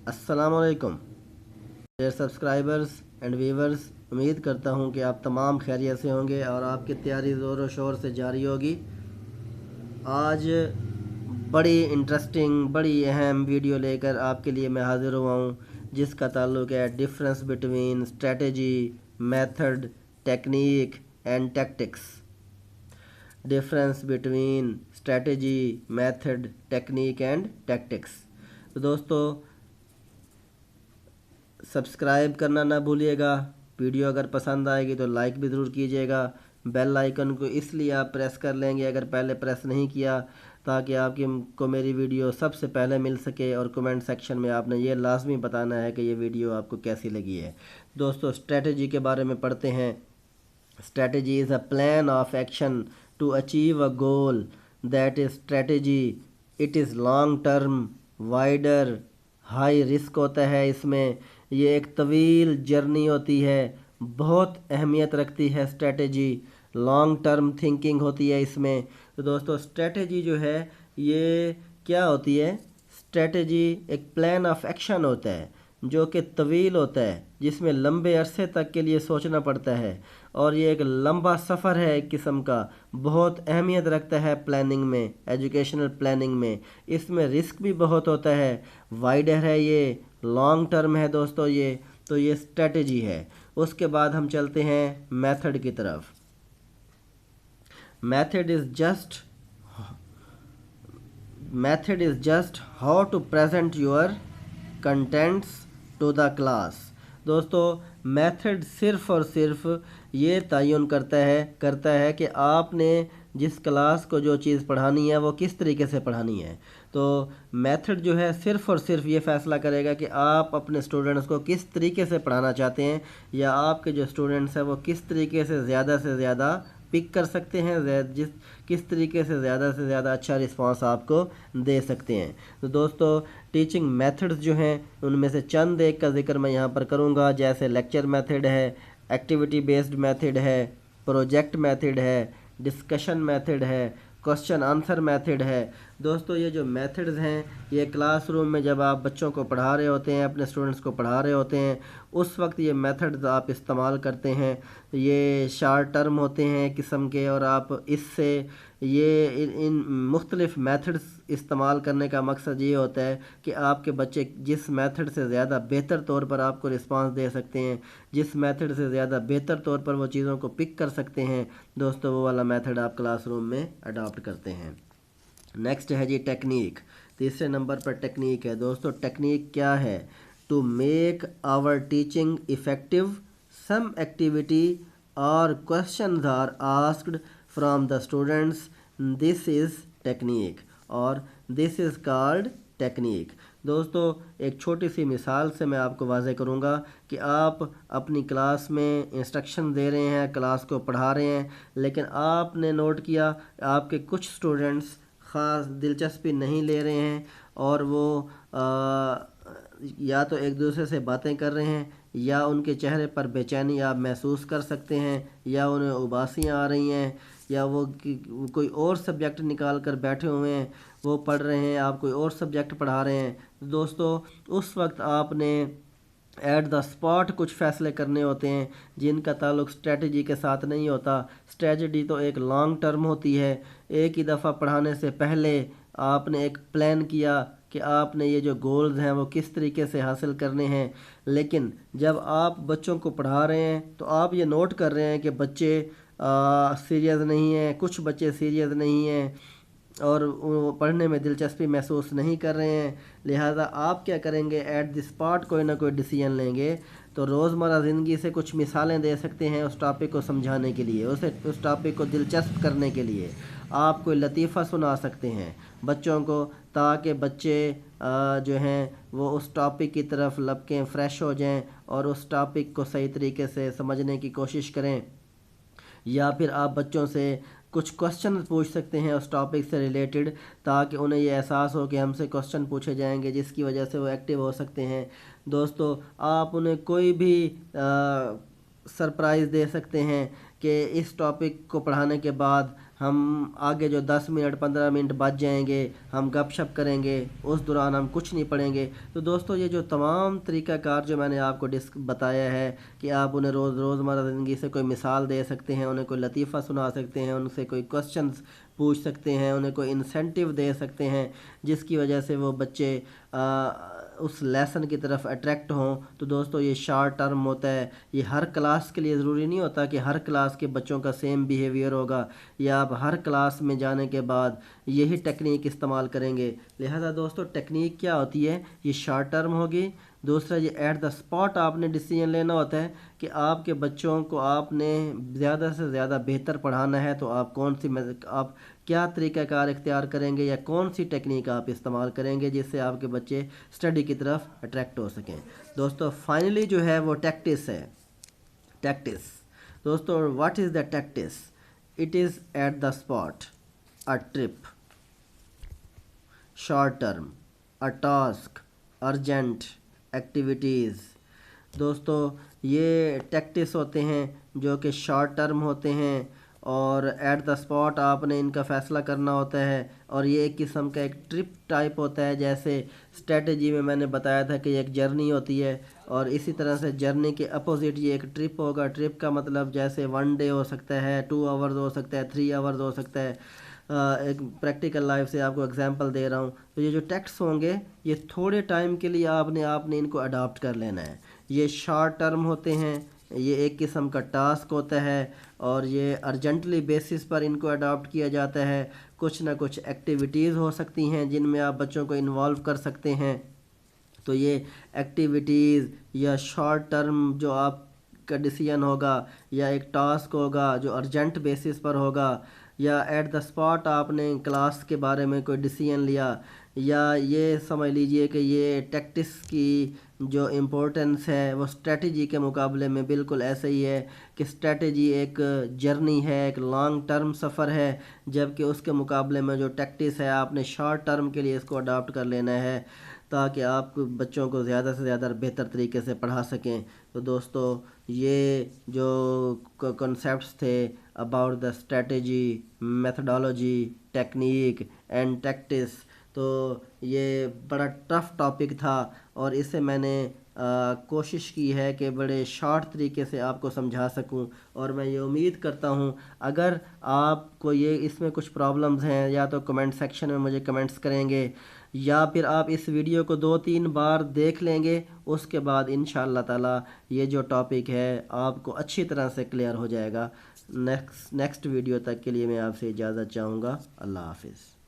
अस्सलाम वालेकुम dear subscribers and viewers. उम्मीद करता हूँ कि आप तमाम खैरियत से होंगे और आपकी तैयारी ज़ोर व शोर से जारी होगी। आज बड़ी इंटरेस्टिंग बड़ी अहम वीडियो लेकर आपके लिए मैं हाज़िर हुआ हूँ, जिसका ताल्लुक़ है difference between strategy, method, technique and tactics. Difference between strategy, method, technique and tactics. तो दोस्तों, सब्सक्राइब करना ना भूलिएगा। वीडियो अगर पसंद आएगी तो लाइक भी ज़रूर कीजिएगा। बेल आइकन को इसलिए आप प्रेस कर लेंगे अगर पहले प्रेस नहीं किया, ताकि आपकी को मेरी वीडियो सबसे पहले मिल सके। और कमेंट सेक्शन में आपने ये लाजमी बताना है कि ये वीडियो आपको कैसी लगी है। दोस्तों, स्ट्रेटजी के बारे में पढ़ते हैं। Strategy is a plan of action to achieve a goal. That is strategy. It is long term, wider, high risk होता है इसमें। ये एक तवील जर्नी होती है, बहुत अहमियत रखती है स्ट्रेटजी। लॉन्ग टर्म थिंकिंग होती है इसमें। तो दोस्तों, स्ट्रेटजी जो है ये क्या होती है? स्ट्रेटजी एक प्लान ऑफ एक्शन होता है जो कि तवील होता है, जिसमें लंबे अरसे तक के लिए सोचना पड़ता है। और ये एक लंबा सफ़र है एक किस्म का, बहुत अहमियत रखता है प्लानिंग में, एजुकेशनल प्लानिंग में। इसमें रिस्क भी बहुत होता है, वाइडर है, ये लॉन्ग टर्म है दोस्तों ये। तो ये स्ट्रेटजी है। उसके बाद हम चलते हैं मेथड की तरफ। Method is just how to present your contents to the class. दोस्तों, मेथड सिर्फ़ और सिर्फ ये तयन करता है कि आपने जिस क्लास को जो चीज़ पढ़ानी है वो किस तरीके से पढ़ानी है। तो मेथड जो है सिर्फ़ और सिर्फ ये फ़ैसला करेगा कि आप अपने स्टूडेंट्स को किस तरीके से पढ़ाना चाहते हैं, या आपके जो स्टूडेंट्स हैं वो किस तरीके से ज़्यादा पिक कर सकते हैं, किस तरीके से ज़्यादा अच्छा रिस्पांस आपको दे सकते हैं। तो दोस्तों, टीचिंग मेथड्स जो हैं उनमें से चंद एक का जिक्र मैं यहाँ पर करूँगा, जैसे लेक्चर मेथड है, एक्टिविटी बेस्ड मेथड है, प्रोजेक्ट मेथड है, डिस्कशन मेथड है, क्वेश्चन आंसर मेथड है। दोस्तों, ये जो मेथड्स हैं ये क्लासरूम में जब आप बच्चों को पढ़ा रहे होते हैं, अपने स्टूडेंट्स को पढ़ा रहे होते हैं, उस वक्त ये मेथड्स आप इस्तेमाल करते हैं। ये शॉर्ट टर्म होते हैं किस्म के, और आप इससे इन मुख्तलिफ़ मेथड्स इस्तेमाल करने का मकसद ये होता है कि आपके बच्चे जिस मेथड से ज़्यादा बेहतर तौर पर आपको रिस्पांस दे सकते हैं, जिस मेथड से ज़्यादा बेहतर तौर पर वो चीज़ों को पिक कर सकते हैं, दोस्तों वो वाला मेथड आप क्लासरूम में अडॉप्ट करते हैं। नेक्स्ट है जी टेक्निक। तीसरे नंबर पर टेक्निक है। दोस्तों, टेक्निक क्या है? To make our teaching effective, some activity और questions are asked from the students, this is technique, और दिस इज़ कॉल्ड टेक्निक। दोस्तों, एक छोटी सी मिसाल से मैं आपको वाज़े करूँगा कि आप अपनी क्लास में इंस्ट्रक्शन दे रहे हैं, क्लास को पढ़ा रहे हैं, लेकिन आपने नोट किया आपके कुछ स्टूडेंट्स ख़ास दिलचस्पी नहीं ले रहे हैं, और वो या तो एक दूसरे से बातें कर रहे हैं, या उनके चेहरे पर बेचैनी आप महसूस कर सकते हैं, या उन्हें उबासियाँ आ रही हैं, या वो कोई और सब्जेक्ट निकाल कर बैठे हुए हैं, वो पढ़ रहे हैं, आप कोई और सब्जेक्ट पढ़ा रहे हैं। दोस्तों, उस वक्त आपने एट द स्पॉट कुछ फ़ैसले करने होते हैं जिनका ताल्लुक स्ट्रेटजी के साथ नहीं होता। स्ट्रेटजी तो एक लॉन्ग टर्म होती है। एक ही दफ़ा पढ़ाने से पहले आपने एक प्लान किया कि आपने ये जो गोल्स हैं वो किस तरीके से हासिल करने हैं, लेकिन जब आप बच्चों को पढ़ा रहे हैं तो आप ये नोट कर रहे हैं कि बच्चे सीरियस नहीं हैं, कुछ बच्चे सीरियस नहीं हैं और वो पढ़ने में दिलचस्पी महसूस नहीं कर रहे हैं। लिहाजा आप क्या करेंगे, एट द स्पॉट कोई ना कोई डिसीजन लेंगे। तो रोज़मर्रा ज़िंदगी से कुछ मिसालें दे सकते हैं उस टॉपिक को समझाने के लिए, उस टॉपिक को दिलचस्प करने के लिए। आप कोई लतीफ़ा सुना सकते हैं बच्चों को, ताकि बच्चे जो हैं वो उस टॉपिक की तरफ लपकें, फ़्रेश हो जाएं और उस टॉपिक को सही तरीके से समझने की कोशिश करें। या फिर आप बच्चों से कुछ क्वेश्चन पूछ सकते हैं उस टॉपिक से रिलेटेड, ताकि उन्हें ये एहसास हो कि हमसे क्वेश्चन पूछे जाएंगे, जिसकी वजह से वो एक्टिव हो सकते हैं। दोस्तों, आप उन्हें कोई भी सरप्राइज़ दे सकते हैं कि इस टॉपिक को पढ़ाने के बाद ہم آگے جو 10 منٹ 15 منٹ بچ جائیں گے ہم گپ شپ کریں گے، اس دوران ہم کچھ نہیں پڑھیں گے۔ تو دوستو یہ جو تمام طریقہ کار جو میں نے آپ کو بتایا ہے کہ آپ انہیں روزمرہ زندگی سے کوئی مثال دے سکتے ہیں، انہیں کوئی لطیفہ سنا سکتے ہیں، ان سے کوئی کوسچنز پوچھ سکتے ہیں، انہیں کوئی انسینٹیو دے سکتے ہیں جس کی وجہ سے وہ بچے اس لیسن کی طرف اٹریکٹ ہوں، تو دوستو یہ شارٹ ٹرم ہوتا ہے۔ یہ ہر کلاس کے لیے ضروری نہیں ہوتا کہ ہر کلاس کے بچوں کا سیم بیہیویئر ہوگا یا آپ ہر کلاس میں جانے کے بعد یہی ٹیکنیک استعمال کریں گے۔ لہذا دوستو ٹیکنیک کیا ہوتی ہے؟ یہ شارٹ ٹرم ہوگی۔ دوسرا یہ ایٹ دا سپاٹ آپ نے ڈیسیجن لینا ہوتا ہے کہ آپ کے بچوں کو آپ نے زیادہ سے زیادہ بہتر پڑھانا ہے تو آپ آپ کیا طریقہ کار اختیار کریں گے یا کون سی ٹیکنیک آپ استعمال کریں گے جس سے آپ کے بچے اسٹڈی کی طرف اٹریکٹ ہو سکیں۔ دوستو فائنلی جو ہے وہ ٹیکٹس ہے۔ ٹیکٹس دوستو what is the tactics? It is at the spot, a trip, short term, a task, urgent activities. دوستو یہ ٹیکٹس ہوتے ہیں جو کہ شارٹ ٹرم ہوتے ہیں اور ایٹ دا اسپاٹ آپ نے ان کا فیصلہ کرنا ہوتا ہے، اور یہ ایک قسم کا ایک ٹرپ ٹائپ ہوتا ہے۔ جیسے اسٹریٹجی میں نے بتایا تھا کہ یہ ایک جرنی ہوتی ہے، اور اسی طرح سے جرنی کے اپوزٹ یہ ایک ٹرپ ہوگا۔ ٹرپ کا مطلب جیسے 1 ڈے ہو سکتا ہے، 2 آورز ہو سکتا ہے، 3 آورز ہو سکتا ہے۔ ایک پریکٹیکل لائف سے آپ کو اگزامپل دے رہا ہوں۔ تو یہ جو ٹیکسٹ ہوں گے یہ تھوڑے ٹائم کے لیے آپ نے ان کو اڈاپٹ کر لینا ہے۔ یہ شارٹ ٹرم ہوتے ہیں، یہ ایک قسم کا ٹاسک ہوتا ہے، اور یہ ارجنٹلی بیسس پر ان کو اڈاپٹ کیا جاتا ہے۔ کچھ نہ کچھ ایکٹیویٹیز ہو سکتی ہیں جن میں آپ بچوں کو انوالو کر سکتے ہیں۔ تو یہ ایکٹیویٹیز یا شارٹ ٹرم جو آپ کا ڈیسیجن ہوگا یا ایک ٹاسک ہوگا جو ارجنٹ بیسس پر ہوگا، یا ایٹ دا اسپاٹ آپ نے کلاس کے بارے میں کوئی ڈیسیجن لیا، یا یہ سمجھ لیجئے کہ یہ ٹیکٹس کی جو امپورٹنس ہے وہ اسٹریٹجی کے مقابلے میں بالکل ایسا ہی ہے کہ اسٹریٹجی ایک جرنی ہے، ایک لانگ ٹرم سفر ہے، جبکہ اس کے مقابلے میں جو ٹیکٹس ہے آپ نے شارٹ ٹرم کے لیے اس کو اڈاپٹ کر لینا ہے تاکہ آپ بچوں کو زیادہ سے زیادہ بہتر طریقے سے پڑھا سکیں۔ تو دوستو یہ جو کنسیپٹس تھے about the strategy, methodology, technique and ٹیکٹس، تو یہ بڑا ٹف ٹاپک تھا، اور اسے میں نے کوشش کی ہے کہ بڑے شارٹ طریقے سے آپ کو سمجھا سکوں، اور میں یہ امید کرتا ہوں اگر آپ کو اس میں کچھ پرابلمز ہیں یا تو کمنٹ سیکشن میں مجھے کمنٹس کریں گے، یا پھر آپ اس ویڈیو کو 2-3 بار دیکھ لیں گے، اس کے بعد انشاءاللہ تعالی یہ جو ٹاپک ہے آپ کو اچھی طرح سے کلیئر ہو جائے گا۔ نیکسٹ ویڈیو تک کے لیے میں آپ سے اجازت چاہوں گا۔ اللہ حافظ۔